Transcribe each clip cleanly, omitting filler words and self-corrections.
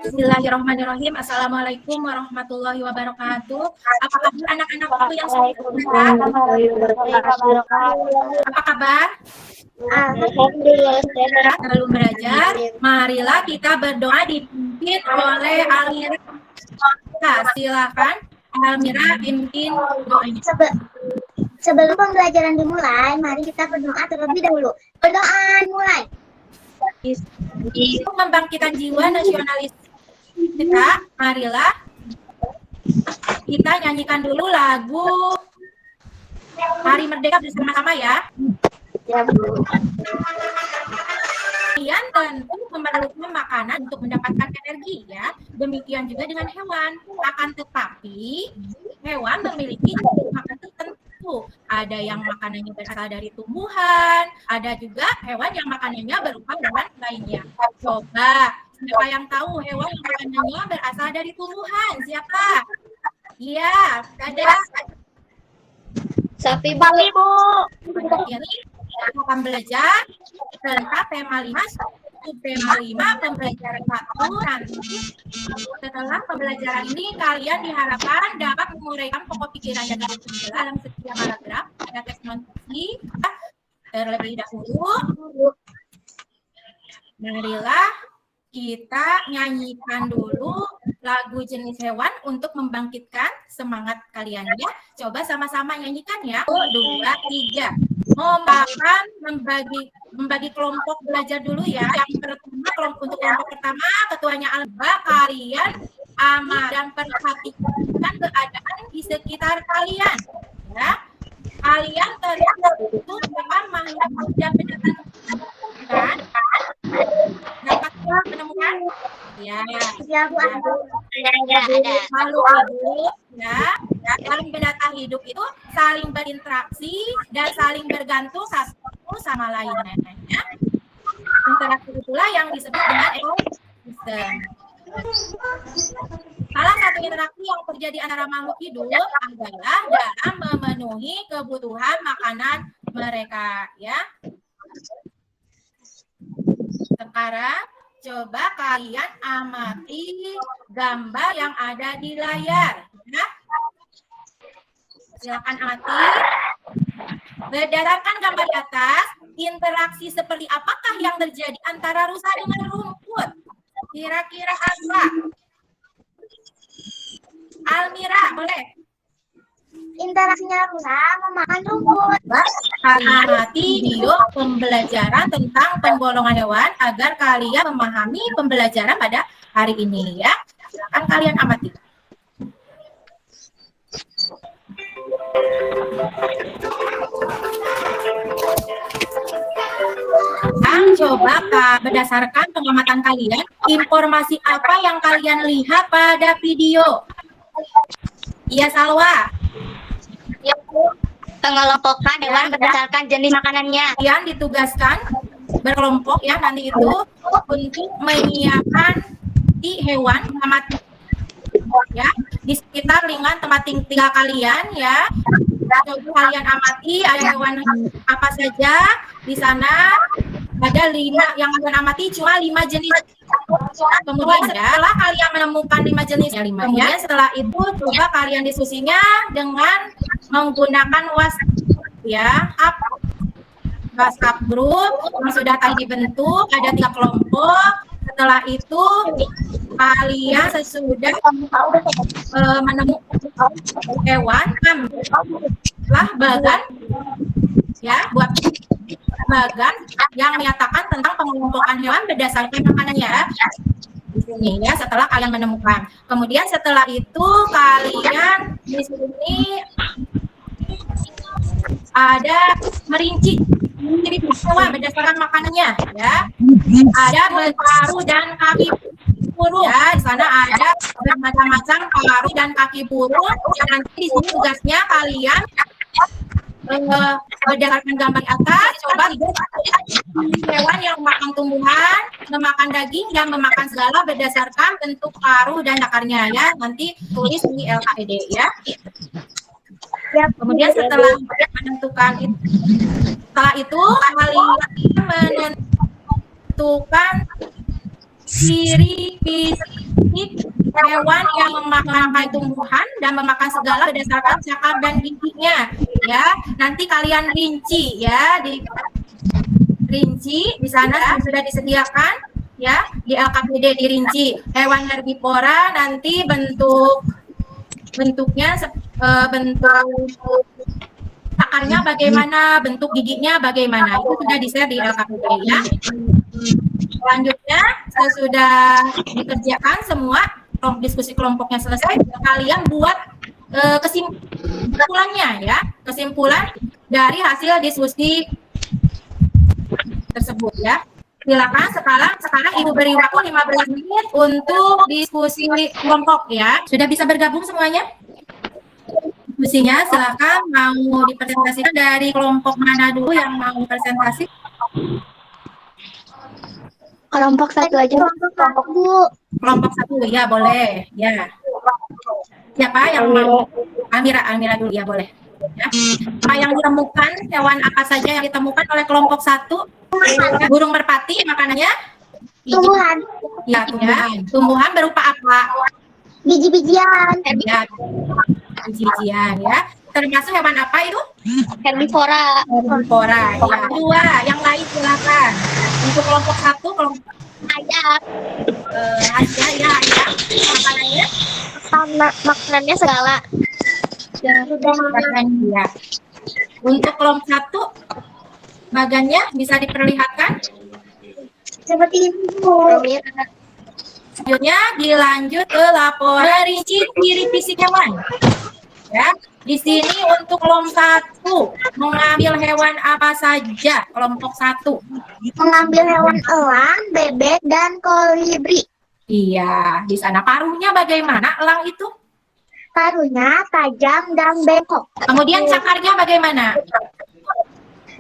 Bismillahirrahmanirrahim. Assalamualaikum warahmatullahi wabarakatuh. Apa kabar anak-anakku yang Waalaikumsalam warahmatullahi wabarakatuh. Apa kabar? Alhamdulillah. Lalu belajar. Marilah kita berdoa dipimpin oleh Almira. Silakan Almira pimpin doanya. Sebelum pembelajaran dimulai, mari kita berdoa terlebih dahulu. Berdoa mulai. Untuk membangkitkan jiwa nasionalis kita, marilah kita nyanyikan dulu lagu Hari Merdeka bersama-sama ya. Ya, Bu. Kalian tentu memerlukan makanan untuk mendapatkan energi ya. Demikian juga dengan hewan. Akan tetapi hewan memiliki jenis makan tertentu. Ada yang makanannya berasal dari tumbuhan, ada juga hewan yang makanannya berupa hewan lainnya. Coba, siapa yang tahu hewan yang makanannya berasal dari tumbuhan? Siapa? Iya, ada. Sapi, Bu. Ini akan belajar tentang tema 5, tema 5 pembelajaran 1. Nanti setelah pembelajaran ini kalian diharapkan dapat menguraikan pokok pikiran yang dalam setiap paragraf pada teks non-fiksi. Terlebih dahulu, marilah kita nyanyikan dulu lagu jenis hewan untuk membangkitkan semangat kalian ya. Coba sama-sama nyanyikan ya. 1, 2, 3. Mohon membagi kelompok belajar dulu ya. Yang pertama, untuk kelompok pertama, ketuanya Alba, kalian amati dan perhatikan keadaan di sekitar kalian. Ya. Kalian tentu dapat menemukan kan? Dapat menemukan? Ya. Ya, Bu. Ada. Makhluk hidup ya. Dalam berdata hidup itu saling berinteraksi dan saling bergantung satu sama lainnya. Ya. Interaksi itulah yang disebut dengan ekosistem. Salah satu interaksi yang terjadi antara makhluk hidup adalah dalam memenuhi kebutuhan makanan mereka, ya. Sekarang coba kalian amati gambar yang ada di layar, ya. Silakan amati. Berdasarkan gambar di atas, interaksi seperti apakah yang terjadi antara rusa dengan rumput? Kira-kira apa? Almira, boleh? Interaksinya rusa memakan rumput. Amati video pembelajaran tentang penggolongan hewan agar kalian memahami pembelajaran pada hari ini ya. Silakan kalian amati. Coba berdasarkan pengamatan kalian, informasi apa yang kalian lihat pada video? Iya, Salwa. Ya, Bu. Pengelompokan hewan berdasarkan jenis makanannya. Kalian ditugaskan berkelompok ya nanti itu untuk menyiapkan di hewan ya di sekitar lingkungan tempat tinggal kalian ya. Coba kalian amati ada hewan apa saja di sana. Ada 5 yang kalian amati, cuma 5 jenis. Kemudian setelah kalian menemukan 5 jenis, kemudian setelah itu coba kalian diskusinya dengan menggunakan WhatsApp group yang sudah tadi dibentuk, ada 3 kelompok. Setelah itu kalian sesudah menemukan hewan, lah bagan ya buat bagan yang menyatakan tentang pengelompokan hewan berdasarkan makanannya di sini ya. Setelah kalian menemukan, kemudian setelah itu kalian di sini ada merinci ciri hewan berdasarkan makanannya ya. Ada paru dan kaki burung ya. Di sana ada bermacam-macam paru dan kaki burung. Nanti di sini tugasnya kalian berdasarkan gambar atas, coba lihat hewan yang memakan tumbuhan, memakan daging, dan memakan segala berdasarkan bentuk paruh dan akarnya ya. Nanti tulis di LKPD ya. Kemudian setelah menentukan itu, kalian menentukan ciri fisik hewan yang memakan tumbuhan dan memakan segala berdasarkan cakar dan giginya. Ya, nanti kalian rinci ya di sana sudah disediakan ya di LKPD dirinci hewan herbivora nanti bentuknya bentuk akarnya bagaimana, bentuk giginya bagaimana, itu sudah di-share di LKPD ya. Selanjutnya sudah dikerjakan semua, diskusi kelompoknya selesai, kalian buat kesimpulannya ya, kesimpulan dari hasil diskusi tersebut ya. Silakan sekarang Ibu beri waktu 15 menit untuk diskusi kelompok ya. Sudah bisa bergabung semuanya? Diskusinya silakan, mau dipresentasikan dari kelompok mana dulu yang mau presentasi? Kelompok satu aja. Kelompok Bu. Kelompok satu ya boleh ya. Siapa yang mau? Amira dulu ya boleh. Ya. Apa yang ditemukan, hewan apa saja yang ditemukan oleh kelompok satu? Burung merpati makanannya? Tumbuhan. Ya, tumbuhan berupa apa? Biji-bijian. Ya, biji-bijian ya. Termasuk hewan apa itu? Herbivora. Herbivora. Ya. Dua, yang lain silakan. Untuk kelompok satu, kelompok Ayam. ya. Makanannya? Makanannya segala. Ya. Untuk kelompok satu, bagannya bisa diperlihatkan? Seperti ini Bu. Selanjutnya dilanjut ke laporan rinci ciri fisik hewan. Ya, di sini untuk kelompok satu mengambil hewan apa saja? Kelompok satu Mengambil hewan elang, bebek, dan kolibri. Iya, di sana paruhnya bagaimana? Elang itu. Paruhnya tajam dan bengkok. Kemudian cakarnya bagaimana?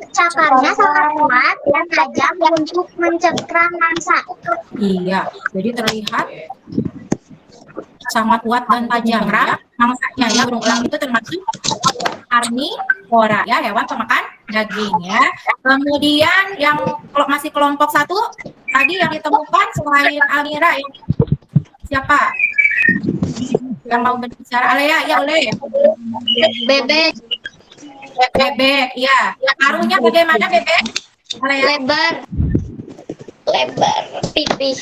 Cakarnya sangat kuat dan tajam untuk mencengkram mangsa. Iya, jadi terlihat sangat kuat dan tajam ya. Mangsanya ya, burung elang itu termasuk karnivora ya, hewan pemakan daging ya. Kemudian yang masih kelompok satu tadi yang ditemukan selain Amira yang siapa? Yang mau berbicara? Alea ya boleh. Bebek. Bebek ya. Paruhnya bagaimana bebek? Alea. Lebar pipi.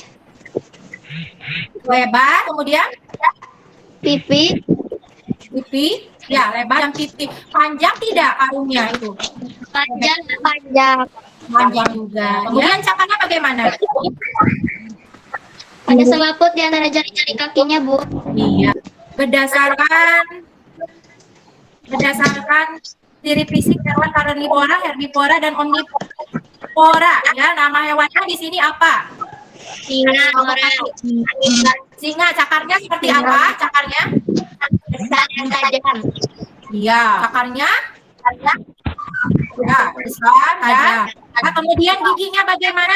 Lebar, kemudian Pipi. pipi, ya lebar dan pipi. Panjang tidak paruhnya itu? Panjang. Panjang juga. Kemudian cakarnya bagaimana? Ada selaput di antara jari-jari kakinya Bu. Iya. Berdasarkan ciri fisik hewan karnivora, herbivora, dan omnivora ya. Nama hewannya di sini apa? Singa. Cakarnya seperti apa? Cakarnya? Tajam. Iya. Cakarnya? Ya, besar, tajam. Nah, kemudian giginya bagaimana?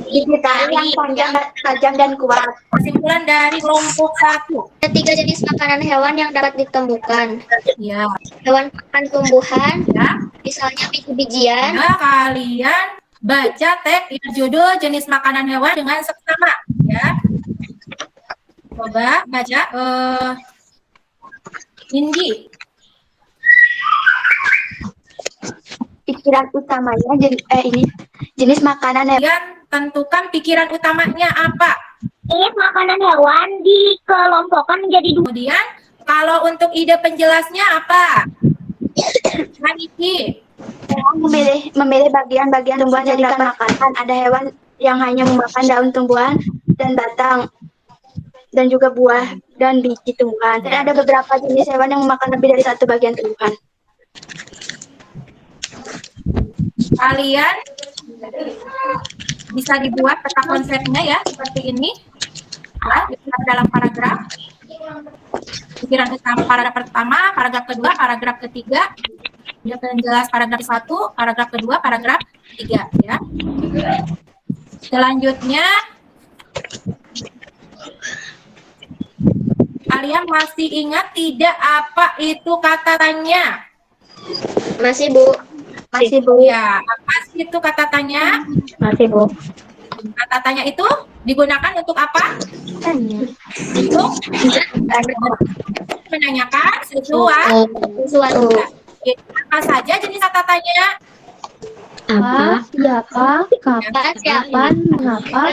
Gigi taring yang tajam dan kuat. Kesimpulan dari kelompok satu. Ada 3 jenis makanan hewan yang dapat ditemukan. Ya. Hewan makan tumbuhan, Ya. misalnya biji-bijian. Nah, kalian baca teks judul jenis makanan hewan dengan seksama ya. Coba baca Indi. Pikiran utamanya jenis makanan hewan. Kalian tentukan pikiran utamanya apa. Jenis makanan hewan dikelompokkan menjadi 2. Kemudian kalau untuk ide penjelasnya apa? Nanti Memilih bagian-bagian tumbuhan yang dapat makan. Ada hewan yang hanya memakan daun tumbuhan dan batang, dan juga buah dan biji tumbuhan. Dan ada beberapa jenis hewan yang memakan lebih dari satu bagian tumbuhan. kalian bisa dibuat peta konsepnya ya seperti ini ya, dalam paragraf. Pikiran utama paragraf pertama, paragraf kedua, paragraf ketiga, penjelas paragraf 1, paragraf kedua, paragraf 3 ya. Selanjutnya kalian masih ingat tidak apa itu katanya? Masih Bu. Ya, apa sih itu kata tanya? Masih Bu. Kata tanya itu digunakan untuk apa? Untuk menanyakan sesuatu. Apa saja jenis kata tanya? Apa, siapa, kapan, mengapa,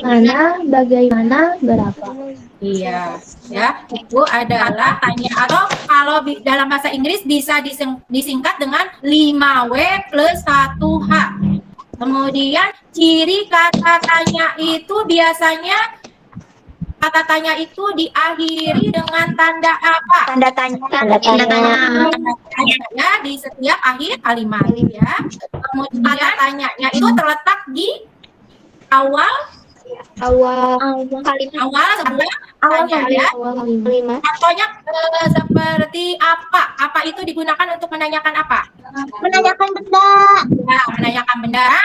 mana, bagaimana, berapa. Iya, ya, itu adalah tanya atau kalau dalam bahasa Inggris bisa disingkat dengan 5W plus 1H. Kemudian ciri kata tanya itu biasanya kata tanya itu diakhiri dengan tanda apa? Tanda tanya. Tanda tanya di setiap akhir kalimat ya. Kemudian kata tanyanya itu terletak di awal sebuah tanya ya. Contohnya seperti apa? Apa itu digunakan untuk menanyakan apa? Menanyakan benda. Ya, menanyakan benda.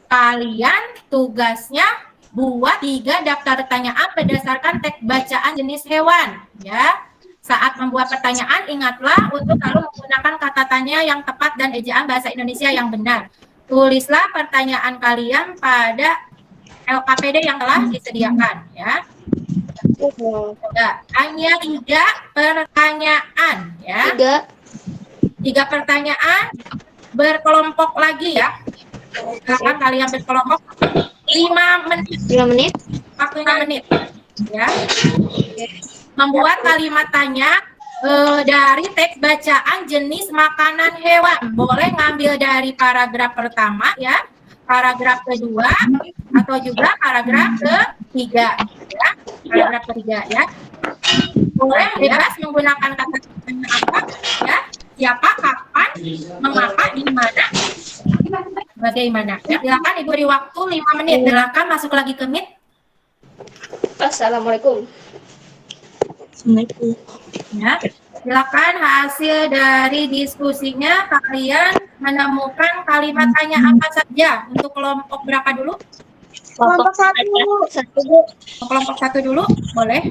Kalian tugasnya buat 3 daftar pertanyaan berdasarkan teks bacaan jenis hewan ya. Saat membuat pertanyaan ingatlah untuk selalu menggunakan kata tanya yang tepat dan ejaan bahasa Indonesia yang benar. Tulislah pertanyaan kalian pada LKPD yang telah disediakan ya. Hanya 3 pertanyaan ya. 3 pertanyaan berkelompok lagi ya. Silakan kalian berkelompok 5 menit. Waktunya menit ya. Membuat kalimat tanya dari teks bacaan jenis makanan hewan. Boleh ngambil dari paragraf pertama ya, paragraf kedua atau juga paragraf ketiga ya. Paragraf ketiga ya. Boleh bebas menggunakan kata tanya apa ya, siapa, kapan, mengapa, di mana, bagaimana. Ya, silakan Ibu beri waktu 5 menit. Silakan masuk lagi ke Meet. Assalamualaikum. Ya, silakan hasil dari diskusinya kalian menemukan kalimat tanya apa saja. Untuk kelompok berapa dulu? Kelompok 1. Kelompok 1 dulu, boleh.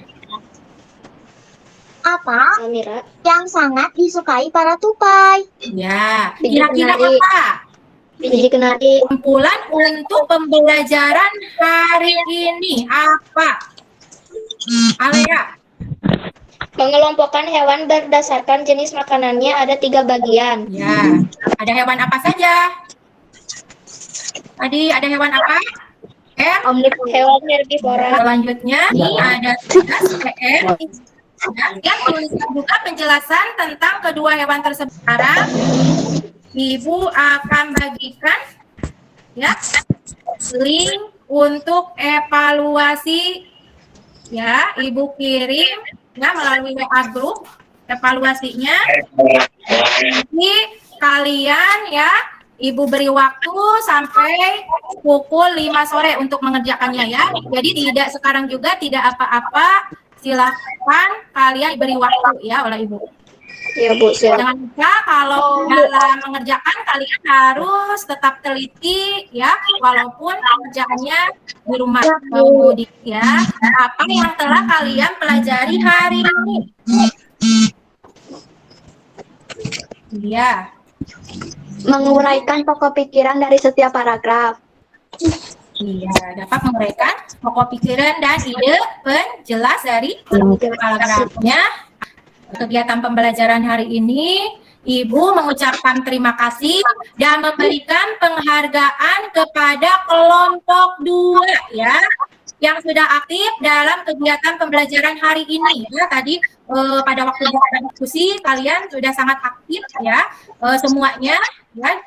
Apa Amira. yang sangat disukai para tupai? Ya, kira-kira apa? Biji kenari. Kumpulan untuk pembelajaran hari ini apa? Alea. Mengelompokkan hewan berdasarkan jenis makanannya ada 3 bagian. Ya, ada hewan apa saja? Tadi ada hewan apa? Hewan herbivora. Selanjutnya ada tugas PR. Ya, tuliskan juga penjelasan tentang kedua hewan tersebut. Sekarang Ibu akan bagikan ya link untuk evaluasi ya. Ibu kirim ya melalui WA group evaluasinya. Ini kalian ya, Ibu beri waktu sampai pukul 5 sore untuk mengerjakannya ya. Jadi tidak sekarang juga, tidak apa-apa. Silakan kalian beri waktu ya oleh Ibu. Ya Bu, siap. Jangan lupa kalau dalam mengerjakan kalian harus tetap teliti ya, walaupun pekerjaannya di rumah mudik ya. Apa yang telah kalian pelajari hari ini? Iya. Menguraikan pokok pikiran dari setiap paragraf. Iya, dapat menguraikan pokok pikiran dan ide penjelas dari paragrafnya. Kegiatan pembelajaran hari ini, Ibu mengucapkan terima kasih dan memberikan penghargaan kepada kelompok 2 ya, yang sudah aktif dalam kegiatan pembelajaran hari ini ya. Tadi pada waktu diskusi kalian sudah sangat aktif ya, semuanya ya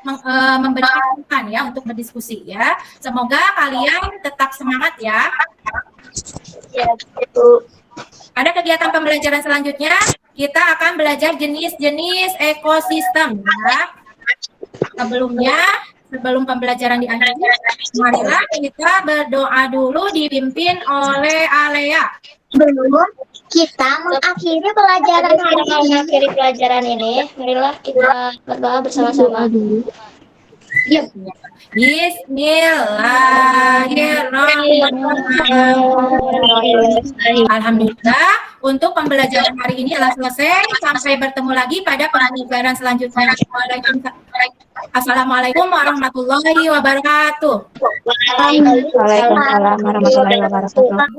memberikan ya untuk berdiskusi ya. Semoga kalian tetap semangat ya. Ya, itu. Pada kegiatan pembelajaran selanjutnya kita akan belajar jenis-jenis ekosistem ya. Sebelum pembelajaran diakhiri, marilah kita berdoa dulu dipimpin oleh Alea. Belum kita mengakhiri pelajaran hari ini. Mengakhiri pelajaran ini, marilah kita berdoa bersama-sama. Yuk. Bismillahirrahmanirrahim. Alhamdulillah, untuk pembelajaran hari ini telah selesai. Sampai bertemu lagi pada pembelajaran selanjutnya. Assalamualaikum warahmatullahi wabarakatuh. Waalaikumsalam warahmatullahi wabarakatuh.